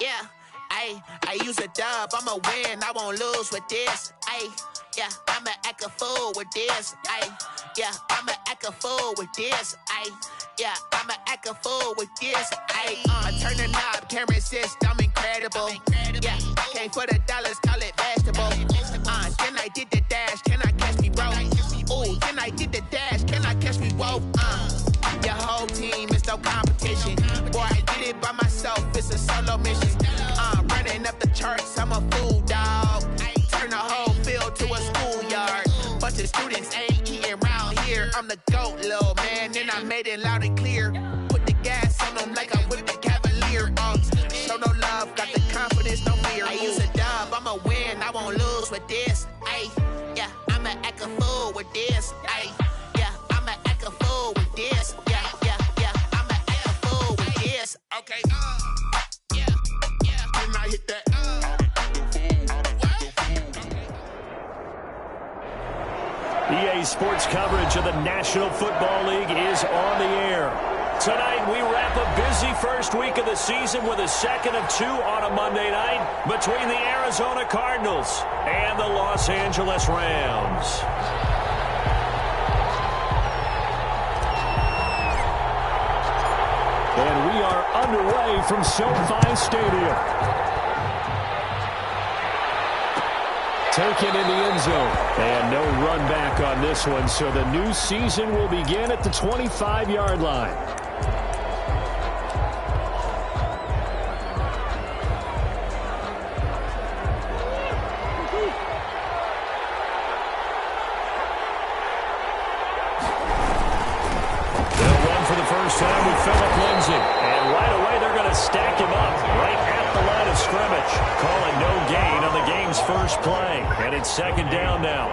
Yeah, I use a dub, I'ma win, I won't lose with this. Yeah, I'ma act a fool with this. Yeah, I'ma act a fool with this. Yeah, I'ma act a fool with this. I turn the knob, can't resist, I'm incredible. Yeah, came for the dollars, call it vegetable. Then I did the dash, can I catch me, bro? Ooh, then I did the dash, can I catch me, whoa? Your whole team is no competition. Boy, I did it by myself, it's a solo mission. Running up the charts, I'm a fool, dog. Turn the whole field to a schoolyard. Bunch of students ain't eating round here. I'm the GOAT, little man, and I made it loud and clear. Put the gas on them like I'm with the Cavalier. Show no love, got the confidence, no fear. I use a dub, I'ma win, I won't lose with this. Yeah, I'ma act a fool with this. Yeah, I'ma act a fool with this. Yeah, I'ma act a fool with this. Okay, yeah, can I hit that? EA Sports coverage of the National Football League is on the air. Tonight, we wrap a busy first week of the season with a second of two on a Monday night between the Arizona Cardinals and the Los Angeles Rams. And we are underway from SoFi Stadium. Taken in the end zone. And no run back on this one, so the new season will begin at the 25-yard line. They'll run for the first time with Phillip Lindsay. And right away, they're going to stack him up right at the line of scrimmage. Calling no gain on the game's first play. And it's second down now.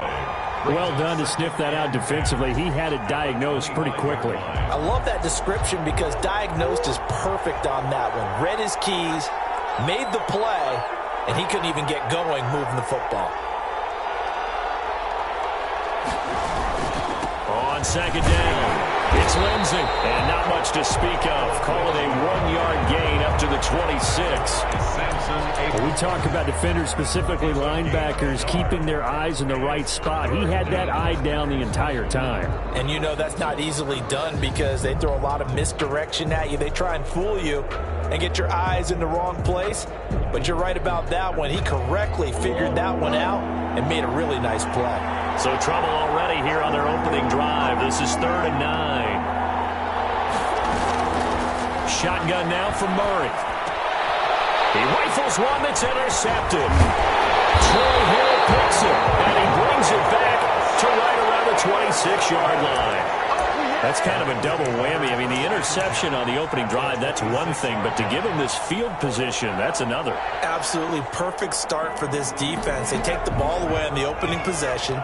Well done to sniff that out defensively. He had it diagnosed pretty quickly. I love that description because diagnosed is perfect on that one. Read his keys, made the play, and he couldn't even get going moving the football. On second down, it's Lindsay. And not much to speak of. Call it a 1-yard gain up to the 26. We talk about defenders, specifically linebackers, keeping their eyes in the right spot. He had that eye down the entire time. And you know that's not easily done because they throw a lot of misdirection at you. They try and fool you and get your eyes in the wrong place. But you're right about that one. He correctly figured that one out and made a really nice play. So trouble already here on their opening drive. This is 3rd and 9. Shotgun now from Murray. He rifles one that's intercepted. Troy Hill picks it, and he brings it back to right around the 26-yard line. That's kind of a double whammy. I mean, the interception on the opening drive, that's one thing, but to give him this field position, that's another. Absolutely perfect start for this defense. They take the ball away on the opening possession.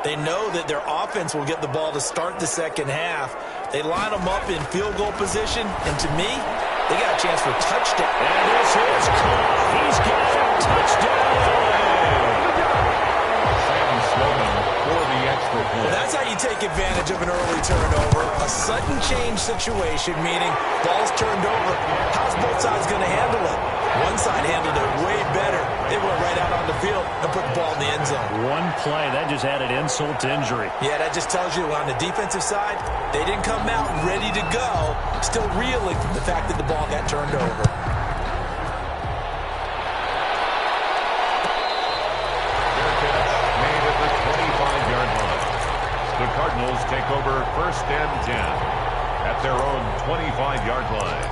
They know that their offense will get the ball to start the second half. They line them up in field goal position, and to me, they got a chance for a touchdown. And this is caught. He's got a touchdown. Well, that's how you take advantage of an early turnover. A sudden change situation, meaning ball's turned over. How's both sides going to handle it? One side handled it way better. They went right out on the field and put the ball in the end zone. One play, that just added insult to injury. Yeah, that just tells you on the defensive side, they didn't come out ready to go, still reeling from the fact that the ball got turned over. Made at the 25-yard line. The Cardinals take over 1st and 10 at their own 25-yard line.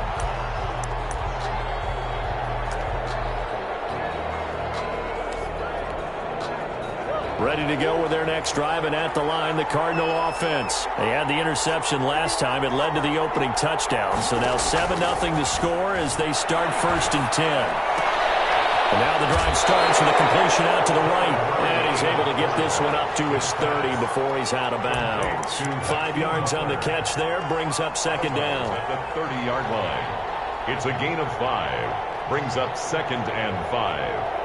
Ready to go with their next drive, and at the line, the Cardinal offense. They had the interception last time. It led to the opening touchdown. So now 7-0 to score as they start 1st and 10. And now the drive starts with a completion out to the right. And he's able to get this one up to his 30 before he's out of bounds. 5 yards on the catch there, brings up 2nd down. At the 30-yard line, it's a gain of 5. Brings up 2nd and 5.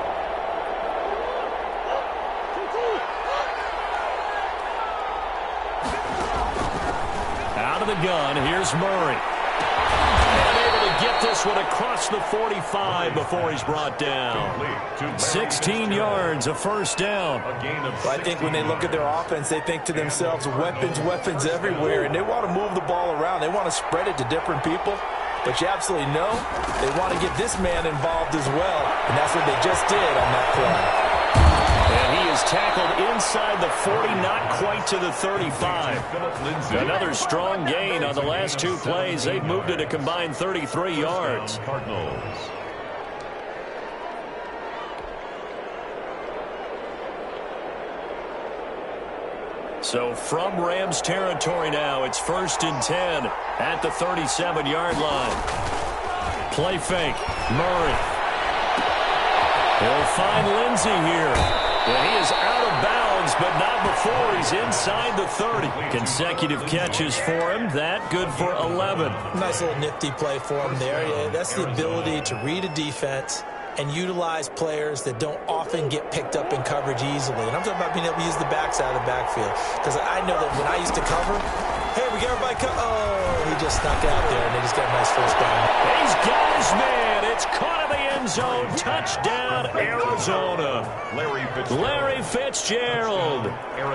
Out of the gun, here's Murray. And able to get this one across the 45 before he's brought down. 16 yards, a first down. Well, I think when they look at their offense, they think to themselves, weapons everywhere, and they want to move the ball around. They want to spread it to different people. But you absolutely know they want to get this man involved as well, and that's what they just did on that play. And he is tackled inside the 40, not quite to the 35. Another strong gain on the last two plays. They've moved it a combined 33 yards. Cardinals. So from Rams territory now, it's 1st and 10 at the 37-yard line. Play fake. Murray. He'll find Lindsey here. And he is out of bounds, but not before he's inside the 30. Consecutive catches for him. That good for 11. Nice little nifty play for him there. Yeah, that's the ability to read a defense and utilize players that don't often get picked up in coverage easily. And I'm talking about being able to use the backside of the backfield. Because I know that when I used to cover, hey, we got everybody Oh, he just snuck out there, and they just got a nice first down. He's got his man. It's caught in the end zone. Touchdown, Arizona. Larry Fitzgerald.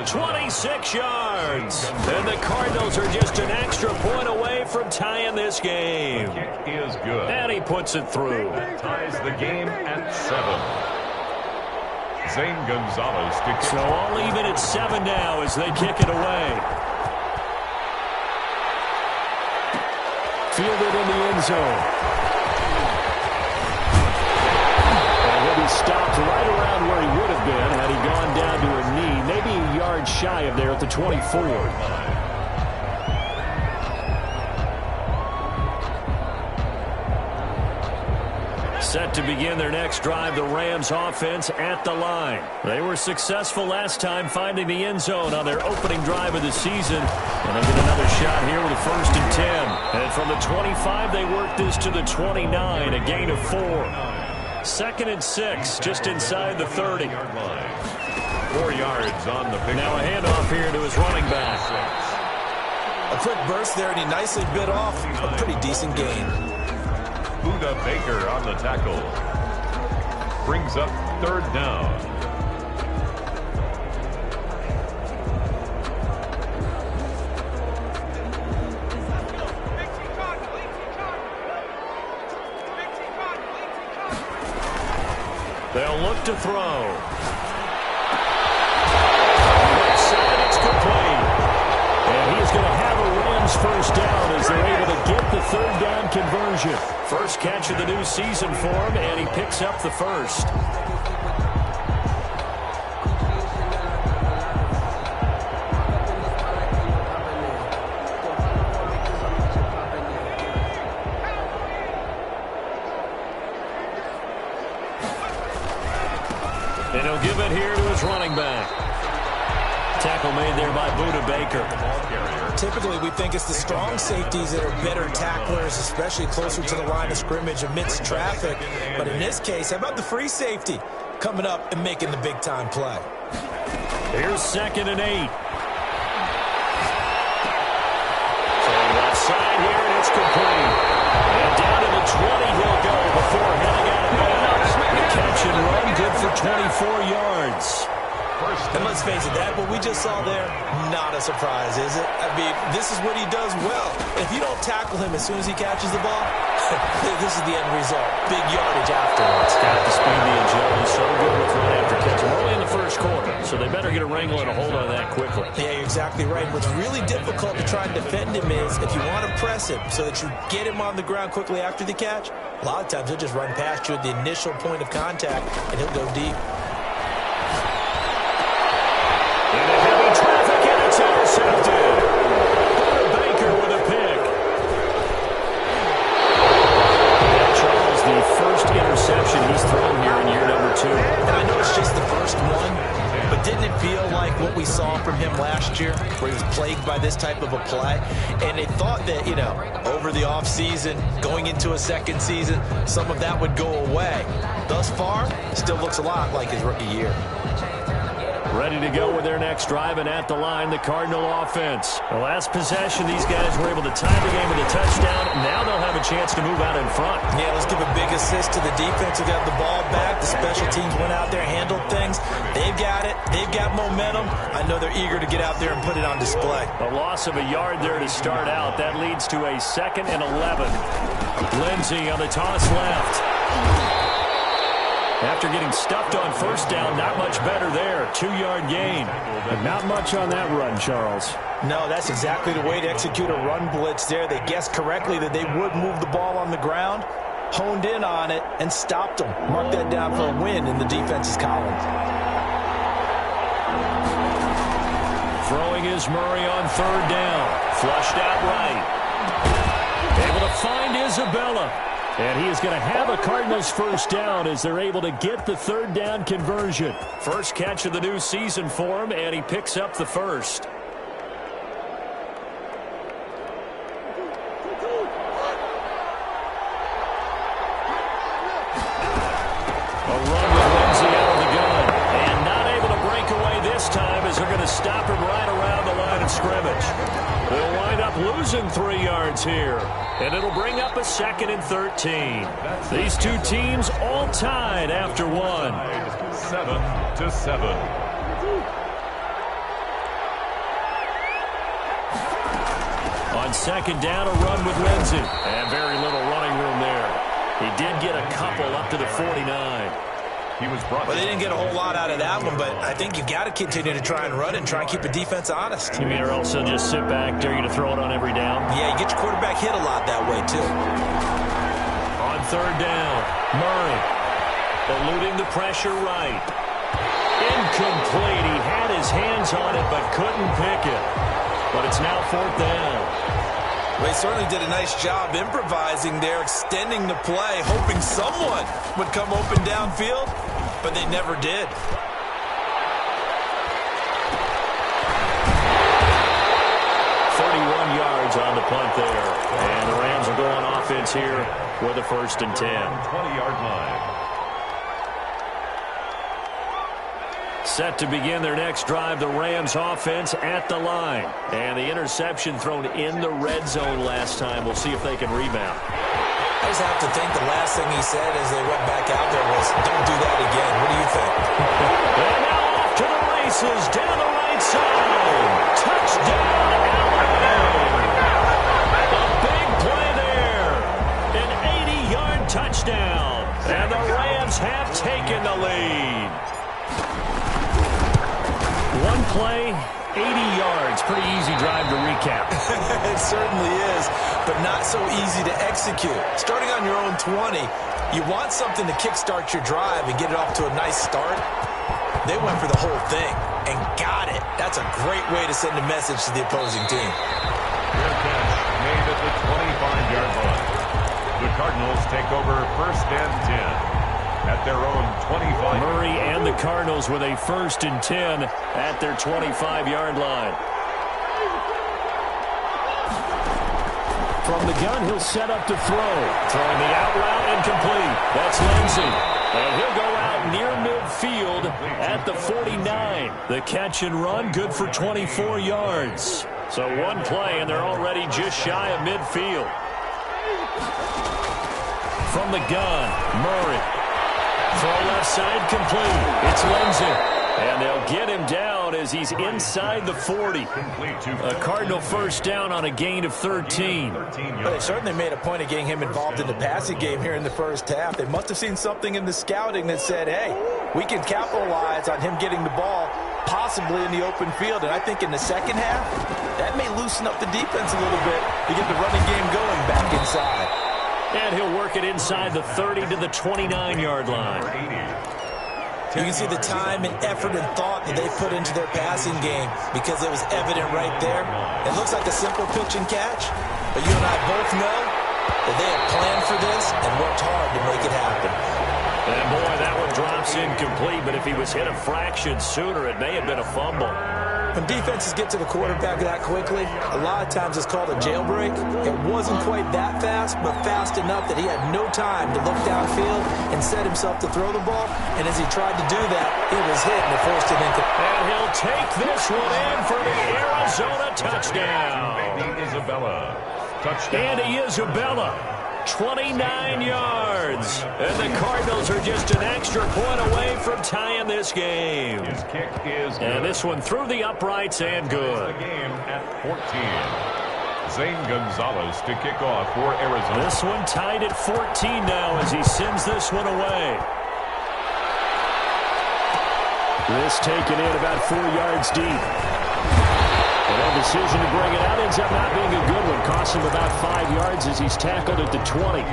26 yards. And the Cardinals are just an extra point away from tying this game. The kick is good. And he puts it through. That ties the game at 7. Zane Gonzalez to kick. So all even at 7 now as they kick it away. Fielded in the end zone. And he'll be stopped right around where he would have been had he gone down to a knee, maybe a yard shy of there at the 24. Set to begin their next drive, the Rams offense at the line. They were successful last time finding the end zone on their opening drive of the season. And they'll get another shot here with a 1st and 10. And from the 25, they work this to the 29, a gain of 4. 2nd and 6, just inside the 30. 4 yards on the pick. Now a handoff here to his running back. A quick burst there, and he nicely bit off a pretty decent gain. Buda Baker on the tackle. Brings up 3rd down. They'll look to throw. Left side, it's complete. And he's going to have a Rams first down as they're able to get the 3rd down conversion. First catch of the new season for him, and he picks up the first. And he'll give it here to his running back. Tackle made there by Buda Baker. Typically, we think it's the strong safeties that are better tacklers, especially closer to the line of scrimmage amidst traffic. But in this case, how about the free safety coming up and making the big-time play? Here's 2nd and 8. So left side here, and it's complete. And down to the 20 he'll go before heading out of bounds. The catch and run good for 24 yards. And let's face it, that what we just saw there, not a surprise, is it? I mean, this is what he does well. If you don't tackle him as soon as he catches the ball, this is the end result. Big yardage afterwards. Got the speed, the agility, so good with run after catch. We're only in the 1st quarter, so they better get a wrangle and a hold on that quickly. Yeah, you're exactly right. What's really difficult to try and defend him is if you want to press him so that you get him on the ground quickly after the catch, a lot of times he'll just run past you at the initial point of contact, and he'll go deep. Into heavy traffic, and it's intercepted. Buda Baker with a pick. And Charles, the first interception he's thrown here in year number 2. And I know it's just the first one, but didn't it feel like what we saw from him last year, where he was plagued by this type of a play? And they thought that, you know, over the offseason, going into a 2nd season, some of that would go away. Thus far, still looks a lot like his rookie year. Ready to go with their next drive, and at the line, the Cardinal offense. The last possession, these guys were able to tie the game with a touchdown. Now they'll have a chance to move out in front. Yeah, let's give a big assist to the defense who got the ball back. The special teams went out there, handled things. They've got it. They've got momentum. I know they're eager to get out there and put it on display. A loss of a yard there to start out. That leads to a 2nd and 11. Lindsey on the toss left. After getting stuffed on first down, not much better there. 2-yard gain. But not much on that run, Charles. No, that's exactly the way to execute a run blitz there. They guessed correctly that they would move the ball on the ground, honed in on it, and stopped them. Mark that down for a win in the defense's column. Throwing is Murray on 3rd down. Flushed out right. Able to find Isabella. And he is going to have a Cardinals first down as they're able to get the 3rd down conversion. First catch of the new season for him, and he picks up the first. A run with Lindsey out of the gun. And not able to break away this time as they're going to stop him right around the line of scrimmage. They'll wind up losing 3 yards here. And it'll bring up a 2nd and 13. These two teams all tied after 1. 7-7. On 2nd down, a run with Lindsey. And very little running room there. He did get a couple up to the 49. Well, they didn't get a whole lot out of that one, but I think you've got to continue to try and run and try and keep the defense honest. You mean or else they'll just sit back, dare you to throw it on every down? Yeah, you get your quarterback hit a lot that way, too. On 3rd down, Murray eluding the pressure right. Incomplete. He had his hands on it but couldn't pick it. But it's now 4th down. Well, they certainly did a nice job improvising there, extending the play, hoping someone would come open downfield, but they never did. Yards on the punt there. And the Rams will go on offense here with a 1st and 10. 20-yard line. Set to begin their next drive, the Rams offense at the line. And the interception thrown in the red zone last time. We'll see if they can rebound. I just have to think the last thing he said as they went back out there was, don't do that again. What do you think? And now off to the races down the right side. Touchdown, Alabama. A big play there. An 80-yard touchdown. And the Rams have taken the lead. One play, 80 yards. Pretty easy drive to recap. It certainly is, but not so easy to execute. Starting on your own 20, you want something to kickstart your drive and get it off to a nice start. They went for the whole thing and got it. That's a great way to send a message to the opposing team. Fair catch made at the 25-yard line. The Cardinals take over 1st and 10. At their own 25. Murray and the Cardinals with a 1st and 10 at their 25-yard line. From the gun, he'll set up to throw. Throwing the out route incomplete. That's Lindsey. And he'll go out near midfield at the 49. The catch and run, good for 24 yards. So one play, and they're already just shy of midfield. From the gun, Murray. Throw left side complete. It's Lindsey. And they'll get him down as he's inside the 40. A Cardinal first down on a gain of 13. But they certainly made a point of getting him involved in the passing game here in the first half. They must have seen something in the scouting that said, hey, we can capitalize on him getting the ball possibly in the open field. And I think in the second half, that may loosen up the defense a little bit to get the running game going back inside. And he'll work it inside the 30 to the 29-yard line. You can see the time and effort and thought that they put into their passing game because it was evident right there. It looks like a simple pitch and catch, but you and I both know that they had planned for this and worked hard to make it happen. And boy, that one drops incomplete, but if he was hit a fraction sooner, it may have been a fumble. When defenses get to the quarterback that quickly, a lot of times it's called a jailbreak. It wasn't quite that fast, but fast enough that he had no time to look downfield and set himself to throw the ball. And as he tried to do that, he was hit and it forced it into. And he'll take this one in for the Arizona touchdown. Isabella. Touchdown. Andy Isabella, 29 yards. And the Cardinals are just an extra point away from tying this game. His kick is good. And this one through the uprights and good. The game at 14. Zane Gonzalez to kick off for Arizona. This one tied at 14 now as he sends this one away. This taken in about 4 yards deep. And a decision to bring it out ends up not being a good one. Costs him about 5 yards as he's tackled at the 20.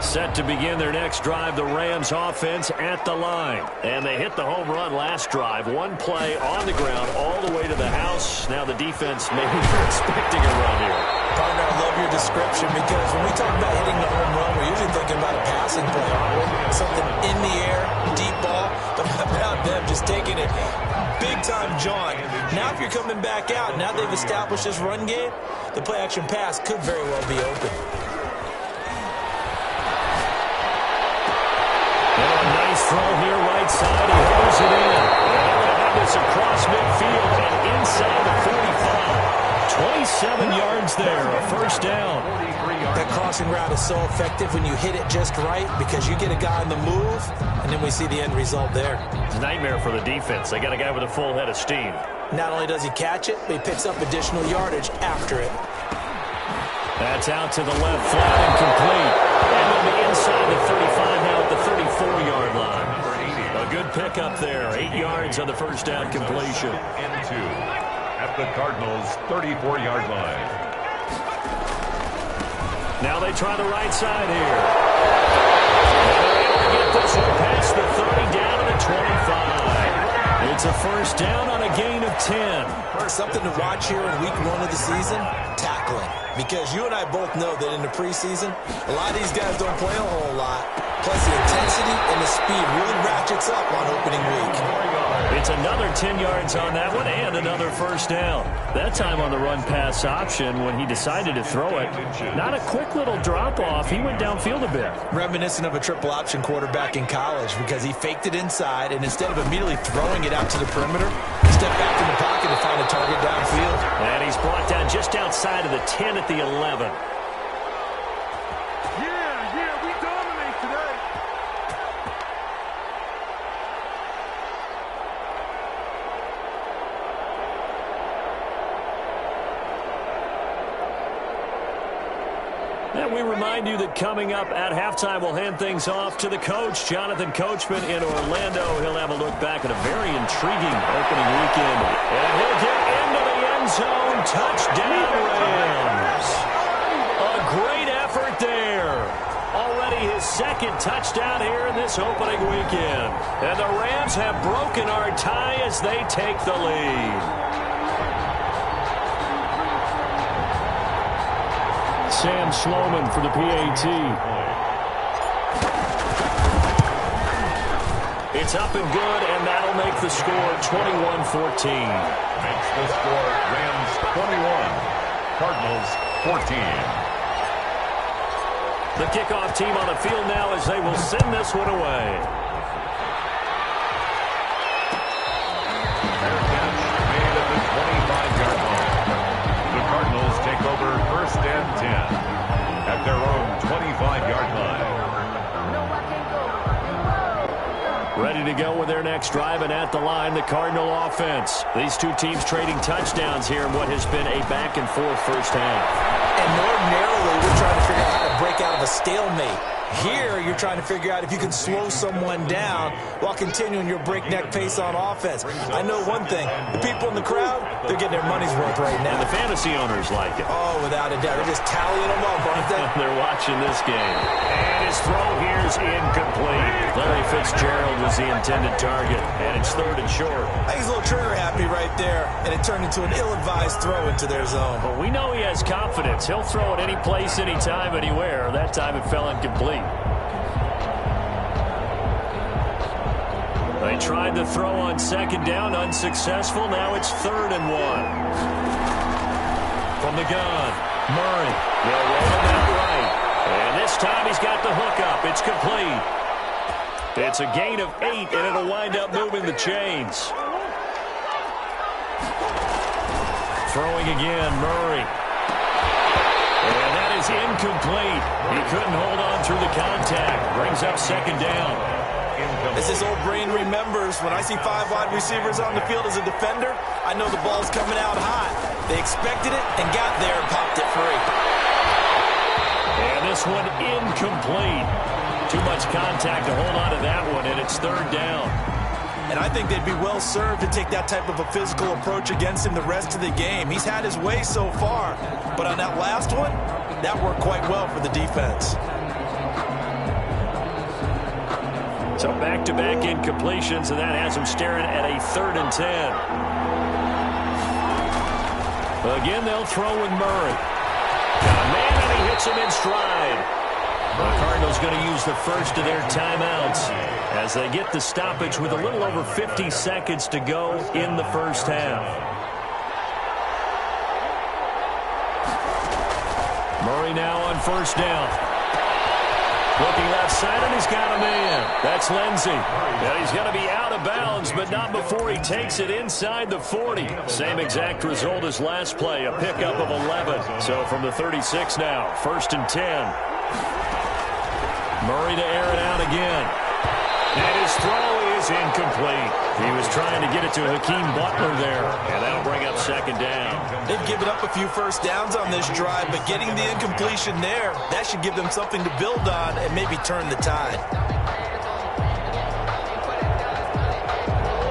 Set to begin their next drive, the Rams offense at the line. And they hit the home run last drive. One play on the ground all the way to the house. Now the defense maybe expecting a run here. Partner, I love your description because when we talk about hitting the home run, we're usually thinking about a passing play, aren't we? Something in the air, deep ball, but how about them just taking it big-time jaunt. Now if you're coming back out, now they've established this run game, the play-action pass could very well be open. And a nice throw here right side. He throws it in. And they're going to have this across midfield and inside the 45. 27 yards there, a first down. That crossing route is so effective when you hit it just right because you get a guy on the move, and then we see the end result there. It's a nightmare for the defense. They got a guy with a full head of steam. Not only does he catch it, but he picks up additional yardage after it. That's out to the left, flat and complete. And on the inside the 35, now at the 34-yard line. A good pickup there. 8 yards on the first down completion. And 2 at the Cardinals' 34-yard line. Now they try the right side here. And they're able to get this one past the 30 down to the 25. It's a first down on a gain of 10. Something to watch here in week 1 of the season, tackling. Because you and I both know that in the preseason, a lot of these guys don't play a whole lot. Plus the intensity and the speed really ratchets up on opening week. It's another 10 yards on that one and another first down. That time on the run-pass option when he decided to throw it. Not a quick little drop-off. He went downfield a bit. Reminiscent of a triple option quarterback in college because he faked it inside, and instead of immediately throwing it out to the perimeter, he stepped back in the pocket to find a target downfield. And he's brought down just outside of the 10 at the 11. Yeah, we dominate today. And we remind you that coming up at halftime, we'll hand things off to the coach, Jonathan Coachman in Orlando. He'll have a look back at a very intriguing opening weekend. And he'll get into the end zone. Touchdown, Rams. A great effort there. Already his second touchdown here in this opening weekend. And the Rams have broken our tie as they take the lead. Sam Sloman for the PAT. It's up and good, and that'll make the score 21-14. Makes the score Rams 21, Cardinals 14. The kickoff team on the field now as they will send this one away. Fair catch made at the 25-yard line. The Cardinals take over first and 10 at their own 25-yard line. Ready to go with their next drive, and at the line, the Cardinal offense. These two teams trading touchdowns here in what has been a back-and-forth first half. And ordinarily, we're trying to figure out how to break out of a stalemate. Here, you're trying to figure out if you can slow someone down while continuing your breakneck pace on offense. I know one thing. The people in the crowd, they're getting their money's worth right now. And the fantasy owners like it. Oh, without a doubt. They're just tallying them up, aren't they? They're watching this game. And his throw here is incomplete. Larry Fitzgerald was the intended target, and it's third and short. I think he's a little trigger happy right there, and it turned into an ill-advised throw into their zone. But we know he has confidence. He'll throw it any place, anytime, anywhere. That time it fell incomplete. They tried to throw on second down, unsuccessful. Now it's 3rd and 1. From the gun, Murray. They'll roll him out right. And this time he's got the hook up. It's complete. It's a gain of 8, and it'll wind up moving the chains. Throwing again, Murray. And that is incomplete. He couldn't hold on through the contact. Brings up 2nd down. As his old brain remembers, when I see 5 wide receivers on the field as a defender, I know the ball's coming out hot. They expected it and got there and popped it free. And this one incomplete. Too much contact to hold on to that one, and it's 3rd down. And I think they'd be well served to take that type of a physical approach against him the rest of the game. He's had his way so far, but on that last one, that worked quite well for the defense. So back-to-back incompletions, and that has him staring at a 3rd and 10. Again, they'll throw with Murray. Got a man, and he hits him in stride. The Cardinals going to use the first of their timeouts as they get the stoppage with a little over 50 seconds to go in the first half. Murray now on 1st down. Looking left side, and he's got a man. That's Lindsey. And he's going to be out of bounds, but not before he takes it inside the 40. Same exact result as last play, a pickup of 11. So from the 36 now, 1st and 10. Murray to air it out again. And his throw is incomplete. He was trying to get it to Hakeem Butler there, and that'll bring up 2nd down. They've given up a few first downs on this drive, but getting the incompletion there, that should give them something to build on and maybe turn the tide.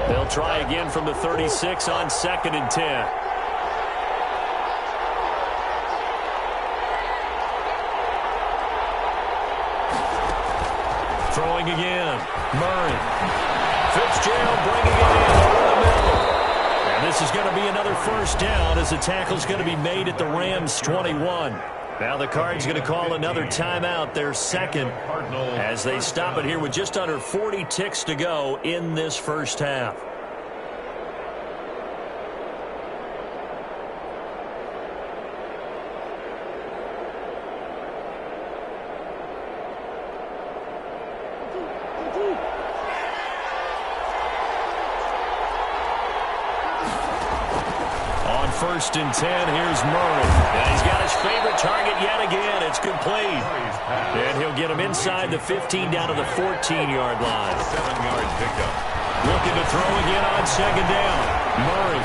They'll try again from the 36 on 2nd and 10. Throwing again. Murray. Fitzgerald bringing it in over the middle. And this is going to be another 1st down as the tackle's going to be made at the Rams' 21. Now the Cards going to call another timeout, their 2nd, as they stop it here with just under 40 ticks to go in this first half. On 1st and 10, here's Murray. And he's got his favorite target yet again. It's complete. And he'll get him inside the 15 down to the 14-yard line. 7-yard pickup. Looking to throw again on 2nd down. Murray.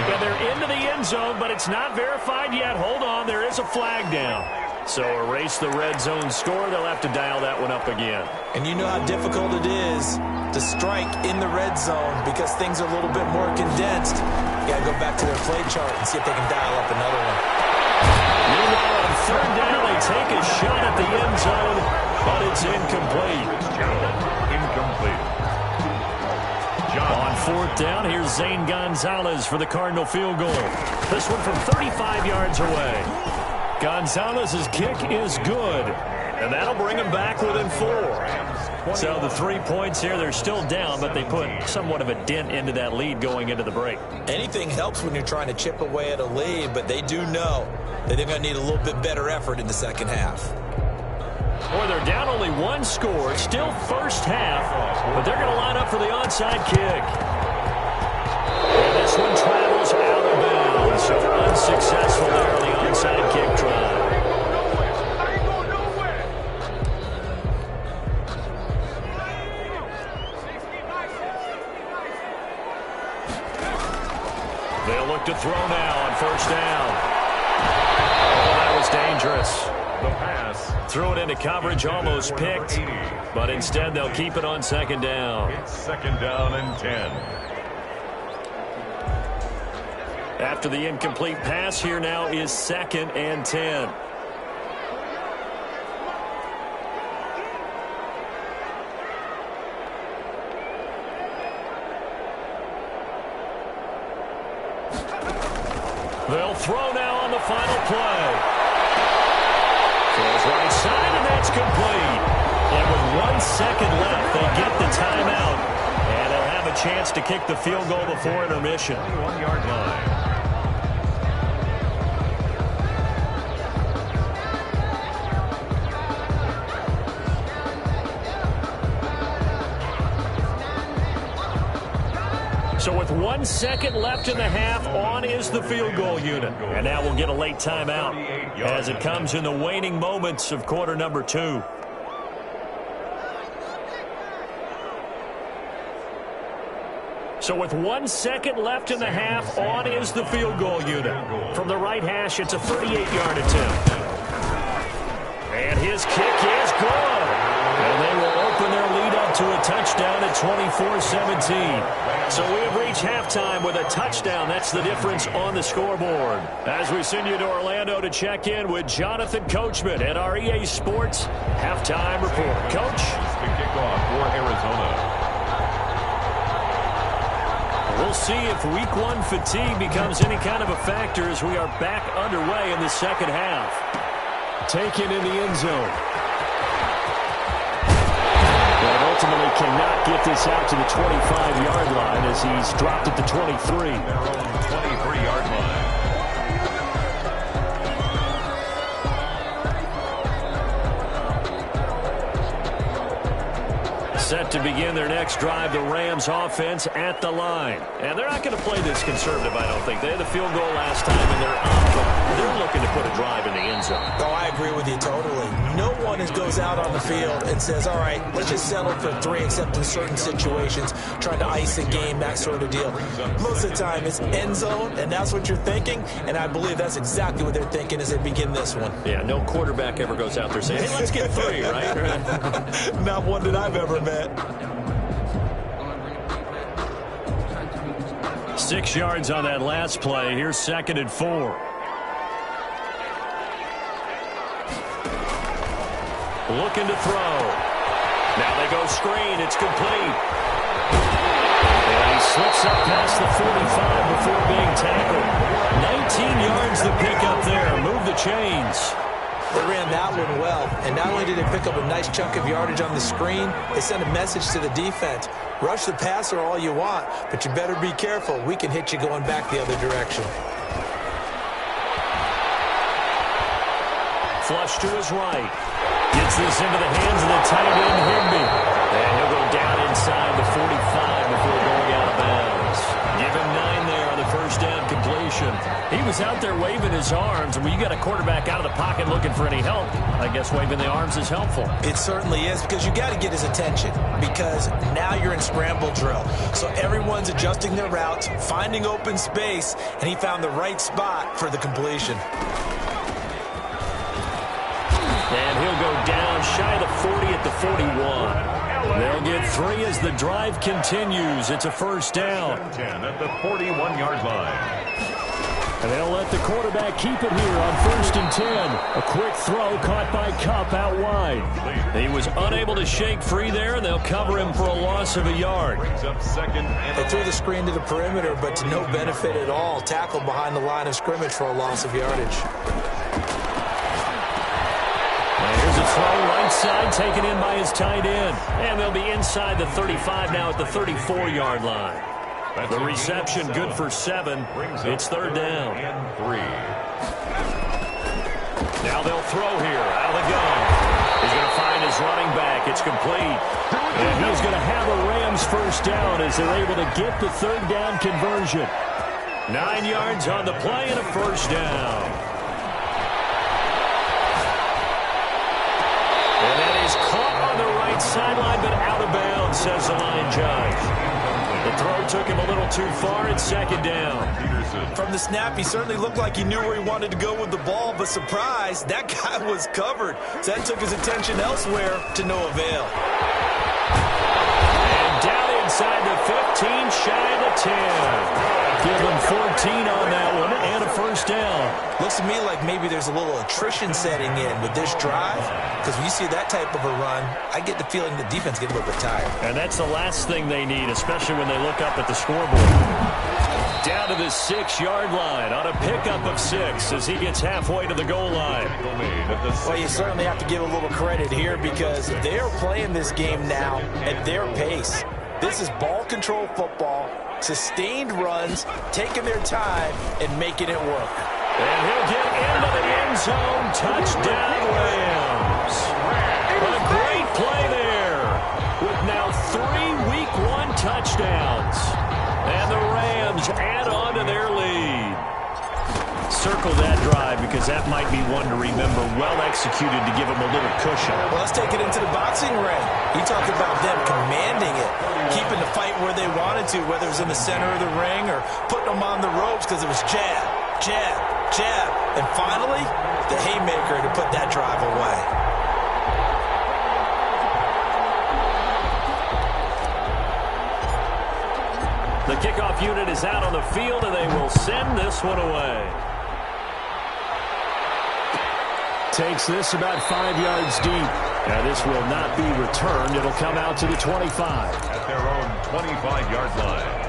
Yeah, they're into the end zone, but it's not verified yet. Hold on, there is a flag down. So erase the red zone score. They'll have to dial that one up again. And you know how difficult it is to strike in the red zone because things are a little bit more condensed. You got to go back to their play chart and see if they can dial up another one. Meanwhile, on 3rd down, they take a shot at the end zone, but it's incomplete. Incomplete. On 4th down, here's Zane Gonzalez for the Cardinal field goal. This one from 35 yards away. Gonzalez's kick is good, and that'll bring him back within 4. So the 3 points here, they're still down, but they put somewhat of a dent into that lead going into the break. Anything helps when you're trying to chip away at a lead, but they do know that they're going to need a little bit better effort in the second half. Boy, they're down only 1 score, still first half, but they're going to line up for the onside kick. And this one travels out of bounds, so unsuccessful there on the onside kick try. They'll look to throw now on 1st down. Oh, that was dangerous. The pass. Threw it into coverage, almost picked, but instead they'll keep it on 2nd down. It's 2nd down and 10. After the incomplete pass, here now is 2nd and 10. They'll throw now on the final play. Throws right side, and that's complete. And with 1 second left, they get the timeout. have a chance to kick the field goal before intermission. 21-yard line. So with 1 second left in the half, on is the field goal unit. And now we'll get a late timeout as it comes in the waning moments of quarter number 2. So with 1 second left in the half, on is the field goal unit. From the right hash, it's a 38-yard attempt. And his kick is good. And they will open their lead up to a touchdown at 24-17. So we have reached halftime with a touchdown. That's the difference on the scoreboard. As we send you to Orlando to check in with Jonathan Coachman at our EA Sports Halftime Report. Coach? The kickoff for Arizona. We'll see if Week 1 fatigue becomes any kind of a factor as we are back underway in the second half. Taken in the end zone. But ultimately cannot get this out to the 25-yard line as he's dropped at the 23. Their own 23-yard line. Set to begin their next drive, the Rams offense at the line. And they're not going to play this conservative, I don't think. They had the field goal last time, and they're up. They're looking to put a drive in the end zone. Oh, I agree with you totally. No one goes out on the field and says, all right, let's just settle for 3, except in certain situations, trying to ice a game, that sort of deal. Most of the time, it's end zone, and that's what you're thinking, and I believe that's exactly what they're thinking as they begin this one. Yeah, no quarterback ever goes out there saying, hey, let's get 3, right? Not one that I've ever met. 6 yards on that last play. Here's 2nd and 4. Looking to throw. Now they go screen. It's complete. And he slips up past the 45 before being tackled. 19 yards to pick up there. Move the chains. They ran that one well, and not only did they pick up a nice chunk of yardage on the screen, they sent a message to the defense. Rush the passer all you want, but you better be careful. We can hit you going back the other direction. Flush to his right. Gets this into the hands of the tight end, Higby. And he'll go down inside the 45 before going out of bounds. Give him 9 there on the first down completion. He was out there waving his arms, and when you got a quarterback out of the pocket looking for any help, I guess waving the arms is helpful. It certainly is, because you got to get his attention, because now you're in scramble drill. So everyone's adjusting their routes, finding open space, and he found the right spot for the completion. And he'll go down shy of the 40 at the 41. They'll get 3 as the drive continues. It's a first down. 10 at the 41-yard line. And they'll let the quarterback keep it here on 1st and 10. A quick throw caught by Kupp out wide. He was unable to shake free there, and they'll cover him for a loss of a yard. They threw the screen to the perimeter, but to no benefit at all. Tackled behind the line of scrimmage for a loss of yardage. Here's a throw right side taken in by his tight end. And they'll be inside the 35 now at the 34-yard line. The reception good for 7. It's 3rd down. And 3. Now they'll throw here out of the gun. He's going to find his running back. It's complete. And he's going to have a Rams first down as they're able to get the 3rd down conversion. 9 yards on the play and a first down. And that is caught on the right sideline, but out of bounds, says the line judge. The throw took him a little too far. It's 2nd down. From the snap, he certainly looked like he knew where he wanted to go with the ball, but surprise, that guy was covered. So that took his attention elsewhere to no avail. And down inside the 15, shy of the 10. Give him 14 on that one and a first down. Looks to me like maybe there's a little attrition setting in with this drive, because when you see that type of a run, I get the feeling the defense gets a little bit tired. And that's the last thing they need, especially when they look up at the scoreboard. Down to the 6-yard line on a pickup of 6 as he gets halfway to the goal line. Well, you certainly have to give a little credit here, because they are playing this game now at their pace. This is ball control football, sustained runs, taking their time, and making it work. And he'll get into the end zone. Touchdown, Rams. A great play there with now 3 Week 1 touchdowns. And the Rams add on to their lead. Circle that drive because that might be one to remember. Well executed to give them a little cushion. Well, let's take it into the boxing ring. You talked about them commanding it, keeping the fight where they wanted to, whether it was in the center of the ring or putting them on the ropes because it was jab, jab, jab. And finally, the haymaker to put that drive away. The kickoff unit is out on the field, and they will send this one away. Takes this about 5 yards deep. Now this will not be returned. It'll come out to the 25. At their own 25-yard line.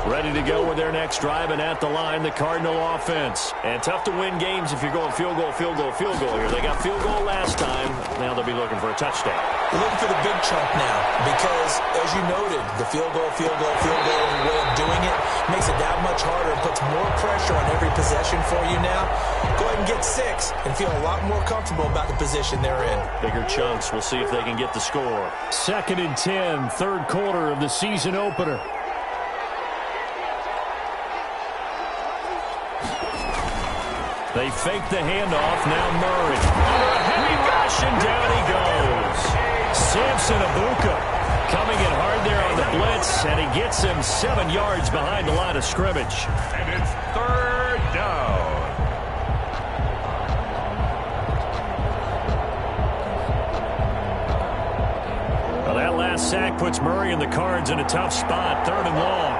Ready to go with their next drive, and at the line, the Cardinal offense. And tough to win games if you're going field goal, field goal, field goal here. They got field goal last time. Now they'll be looking for a touchdown. We're looking for the big chunk now because, as you noted, the field goal, way of doing it makes it that much harder and puts more pressure on every possession for you now. Go ahead and get 6 and feel a lot more comfortable about the position they're in. Bigger chunks. We'll see if they can get the score. 2nd and 10, third quarter of the season opener. They fake the handoff. Now Murray. Under a heavy rush, and down he goes. Samson Abuka coming in hard there on the blitz, and he gets him 7 yards behind the line of scrimmage. And it's 3rd down. Well, that last sack puts Murray and the Cards in a tough spot. 3rd and long.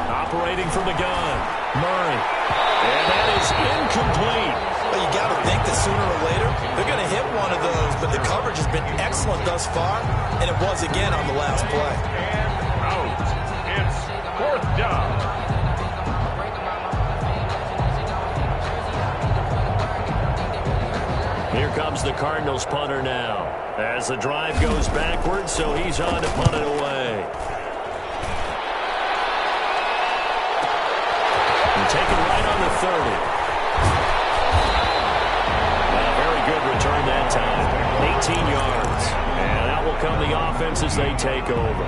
Operating from the gun. Murray. And that is incomplete. Well, you got to think that sooner or later they're going to hit one of those, but the coverage has been excellent thus far, and it was again on the last play. And out. It's 4th down. Here comes the Cardinals punter now. As the drive goes backwards, so he's on to punt it away. Taken right on the 30. Very good return that time. 18 yards. And that will come the offense as they take over.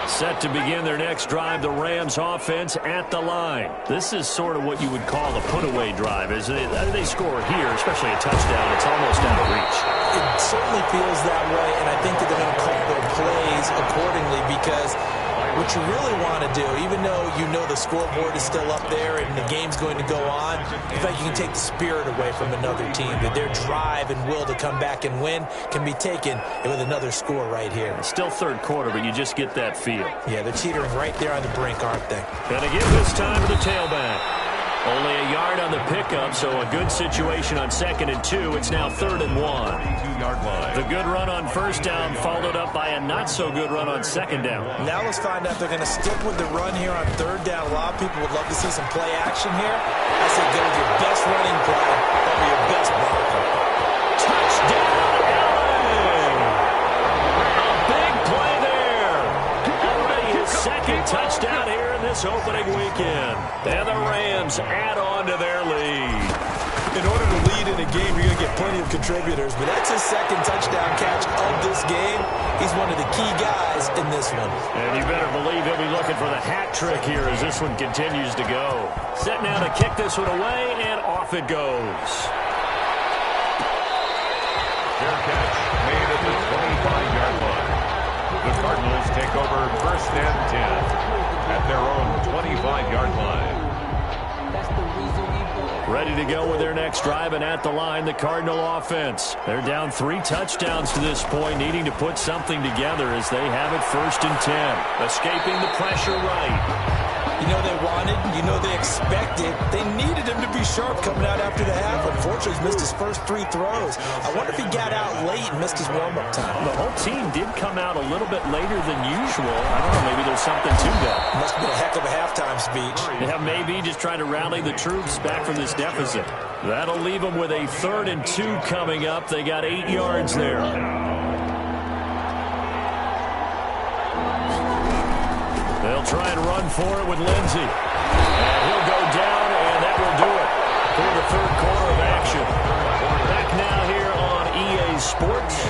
Set to begin their next drive, the Rams offense at the line. This is sort of what you would call a put-away drive, isn't it? They score here, especially a touchdown. It's almost out of reach. It certainly feels that way, and I think that they're going to call their plays accordingly because what you really want to do, even though you know the scoreboard is still up there and the game's going to go on, in fact, you can take the spirit away from another team, that their drive and will to come back and win can be taken with another score right here. It's still 3rd quarter, but you just get that feel. Yeah, they're teetering right there on the brink, aren't they? And again this time to the tailback. Only a yard on the pickup, so a good situation on 2nd and 2. It's now 3rd and 1. 22-yard line. The good run on 1st down followed up by a not-so-good run on 2nd down. Now let's find out if they're going to stick with the run here on 3rd down. A lot of people would love to see some play action here. I say go with your best running play over your best blocker. Touchdown, LA! A big play there. Already his 2nd touchdown here in this opening weekend. And the Rams add on to their lead. In order to lead in a game, you're going to get plenty of contributors, but that's his 2nd touchdown catch of this game. He's one of the key guys in this one. And you better believe he'll be looking for the hat trick here as this one continues to go. Set now to kick this one away, and off it goes. Fair catch made at the 25-yard line. The Cardinals take over 1st and 10 at their own 25-yard line. Ready to go with their next drive, and at the line, the Cardinal offense. They're down 3 touchdowns to this point, needing to put something together as they have it 1st and 10. Escaping the pressure right. You know they wanted, you know they expected. They needed him to be sharp coming out after the half. Unfortunately, he's missed his first 3 throws. I wonder if he got out late and missed his warm-up time. The whole team did come out a little bit later than usual. I don't know, maybe there's something to that. Must have been a heck of a halftime speech. Yeah, maybe just trying to rally the troops back from this deficit. That'll leave them with a 3rd and 2 coming up. They got 8 yards there. They'll try and run for it with Lindsey. And he'll go down, and that will do it for the 3rd quarter of action. Back now here on EA Sports.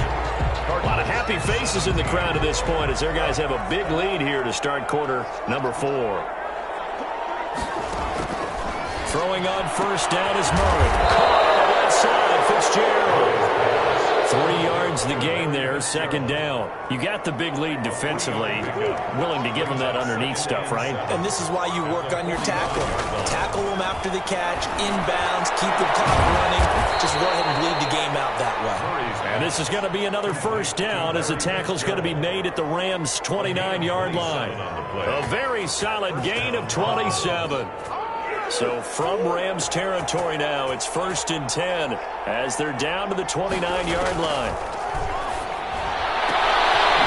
A lot of happy faces in the crowd at this point as their guys have a big lead here to start quarter number 4. Throwing on first down is Murray. Caught on the left side, Fitzgerald. 3 yards the gain there, 2nd down. You got the big lead defensively. Willing to give them that underneath stuff, right? And this is why you work on your tackle. Tackle them after the catch, inbounds, keep the clock running. Just go ahead and bleed the game out that way. And this is going to be another first down as the tackle's going to be made at the Rams' 29-yard line. A very solid gain of 27. So from Rams territory now, it's 1st and 10 as they're down to the 29-yard line.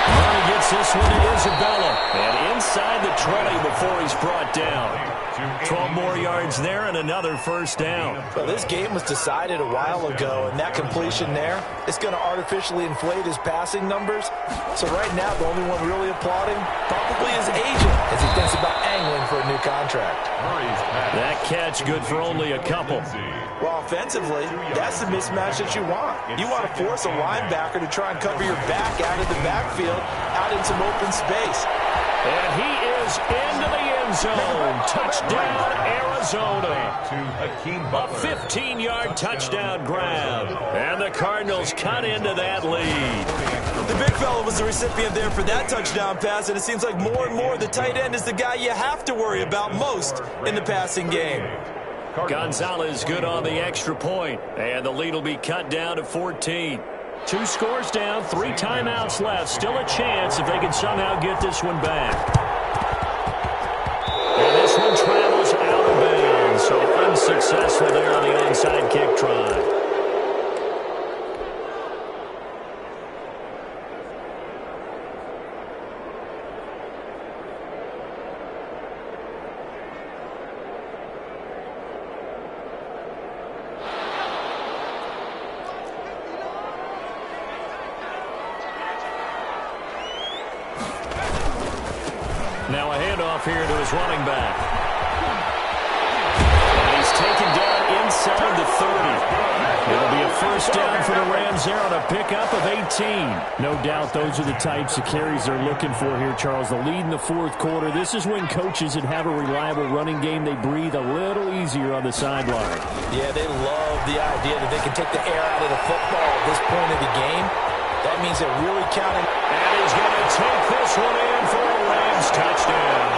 Murray gets this one to Isabella. And inside the 20 before he's brought down. 12 more yards there and another first down. Well, this game was decided a while ago, and that completion there is going to artificially inflate his passing numbers. So right now, the only one really applauding probably his agent as he thinks about angling for a new contract. That catch good for only a couple. Well, offensively, that's the mismatch that you want. You want to force a linebacker to try and cover your back out of the backfield, out in some open space. And he is into the end zone. Touchdown, Arizona. A 15-yard touchdown grab. And the Cardinals cut into that lead. The big fella was the recipient there for that touchdown pass, and it seems like more and more the tight end is the guy you have to worry about most in the passing game. Gonzalez good on the extra point, and the lead will be cut down to 14. 2 scores down, 3 timeouts left. Still a chance if they can somehow get this one back. And this one travels out of bounds, so unsuccessful there on the onside kick try. Now a handoff here to his running back. And he's taken down inside the 30. It'll be a first down for the Rams there on a pickup of 18. No doubt those are the types of carries they're looking for here, Charles. The lead in the 4th quarter. This is when coaches that have a reliable running game, they breathe a little easier on the sideline. Yeah, they love the idea that they can take the air out of the football at this point of the game. That means they're really counting. And he's going to take this one in for a Rams touchdown.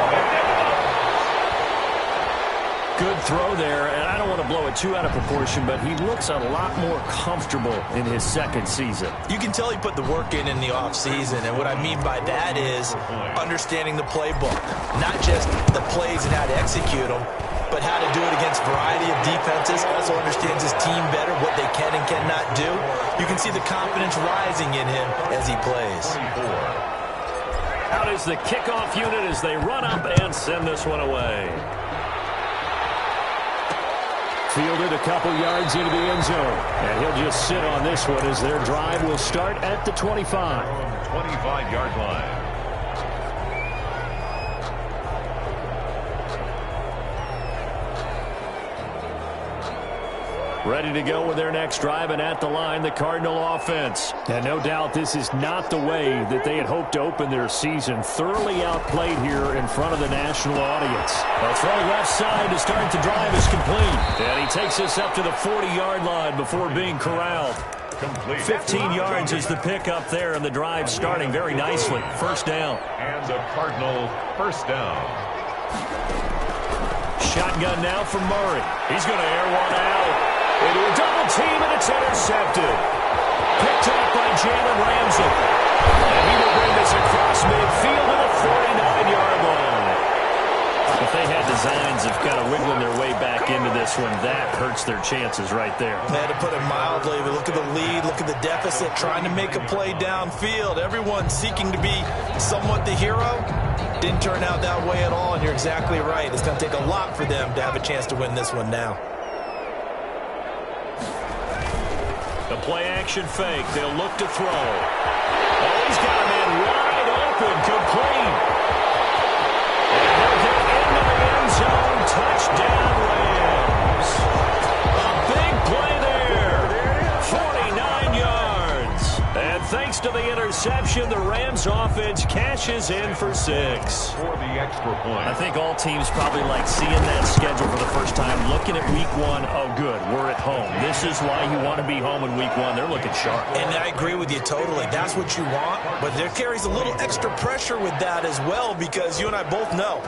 Good throw there, and I don't want to blow it too out of proportion, but he looks a lot more comfortable in his 2nd season. You can tell he put the work in the offseason, and what I mean by that is understanding the playbook. Not just the plays and how to execute them, but how to do it against a variety of defenses. Also understands his team better, what they can and cannot do. You can see the confidence rising in him as he plays. Out is the kickoff unit as they run up and send this one away. Fielded a couple yards into the end zone. And he'll just sit on this one as their drive will start at the 25. 25-yard line. Ready to go with their next drive, and at the line, the Cardinal offense. And no doubt this is not the way that they had hoped to open their season. Thoroughly outplayed here in front of the national audience. A throw left side to start the drive is complete. And he takes us up to the 40-yard line before being corralled. Complete. 15 yards is the pickup there, and the drive starting very nicely. First down. And the Cardinal first down. Shotgun now for Murray. He's going to air one out. Into a double team, and it's intercepted. Picked off by Jalen Ramsey. And he will bring this across midfield to the 49-yard line. they had designs of kind of wiggling their way back into this one, that hurts their chances right there. They had to put it mildly, but look at the lead, look at the deficit, trying to make a play downfield. Everyone seeking to be somewhat the hero. Didn't turn out that way at all, and you're exactly right. It's going to take a lot for them to have a chance to win this one now. The play-action fake. They'll look to throw. Oh, he's got a man wide open, complete. And they'll get into the end zone. Touchdown, Rams. A big play there. 49 yards. And thanks to the interception, the Rams offense cashes in for 6. For the extra point. I think all teams probably like seeing that schedule for the first time, looking at week 1. Oh, good, we're at home. This is why you want to be home in week 1. They're looking sharp. And I agree with you totally. That's what you want, but there carries a little extra pressure with that as well, because you and I both know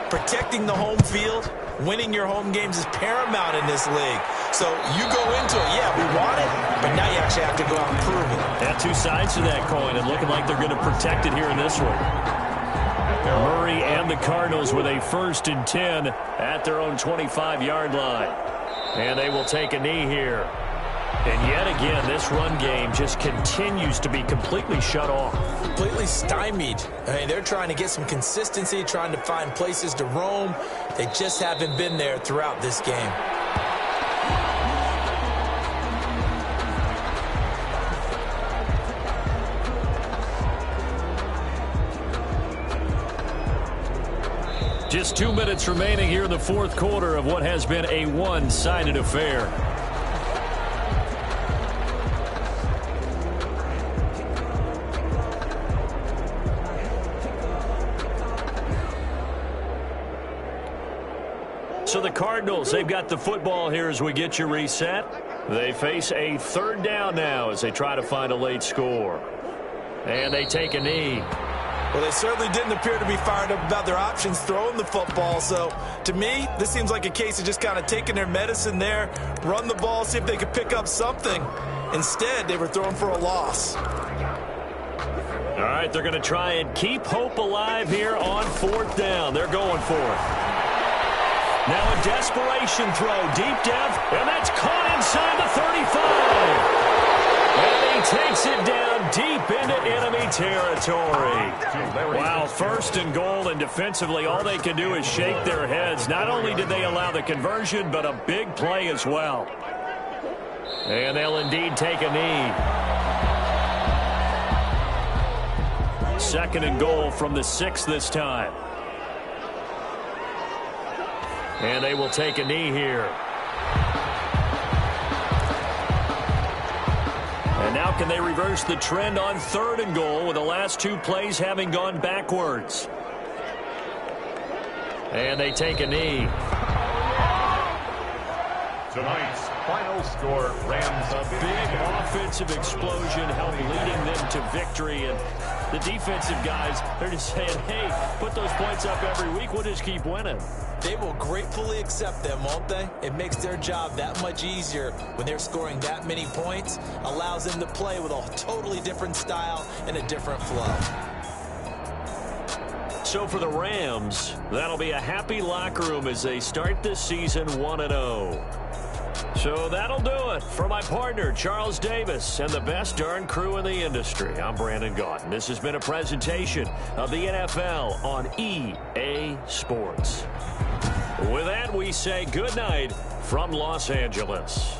protecting the home field, winning your home games is paramount in this league. So you go into it, yeah, we want it, but now you actually have to go out and prove it. Yeah, two sides to that coin, and looking like they're going to protect it here in this one. Murray and the Cardinals with a 1st and 10 at their own 25-yard line. And they will take a knee here. And yet again, this run game just continues to be completely shut off. Completely stymied. I mean, they're trying to get some consistency, trying to find places to roam. They just haven't been there throughout this game. Just 2 minutes remaining here in the 4th quarter of what has been a one-sided affair. So the Cardinals, they've got the football here as we get you reset. They face a 3rd down now as they try to find a late score. And they take a knee. Well, they certainly didn't appear to be fired up about their options throwing the football. So, to me, this seems like a case of just kind of taking their medicine there, run the ball, see if they could pick up something. Instead, they were throwing for a loss. All right, they're going to try and keep hope alive here on 4th down. They're going for it. Now a desperation throw, deep depth, and that's caught inside the 35. And he takes it down deep into enemy territory. Wow, 1st and goal, and defensively all they can do is shake their heads. Not only did they allow the conversion, but a big play as well. And they'll indeed take a knee. 2nd and goal from the 6 this time. And they will take a knee here. And now can they reverse the trend on 3rd and goal with the last 2 plays having gone backwards? And they take a knee. Tonight's final score, Rams. A big offensive explosion helped leading them to victory. And the defensive guys, they're just saying, hey, put those points up every week. We'll just keep winning. They will gratefully accept them, won't they? It makes their job that much easier when they're scoring that many points. Allows them to play with a totally different style and a different flow. So for the Rams, that'll be a happy locker room as they start this season 1-0. So that'll do it for my partner, Charles Davis, and the best darn crew in the industry. I'm Brandon Gaughan. This has been a presentation of the NFL on EA Sports. With that, we say good night from Los Angeles.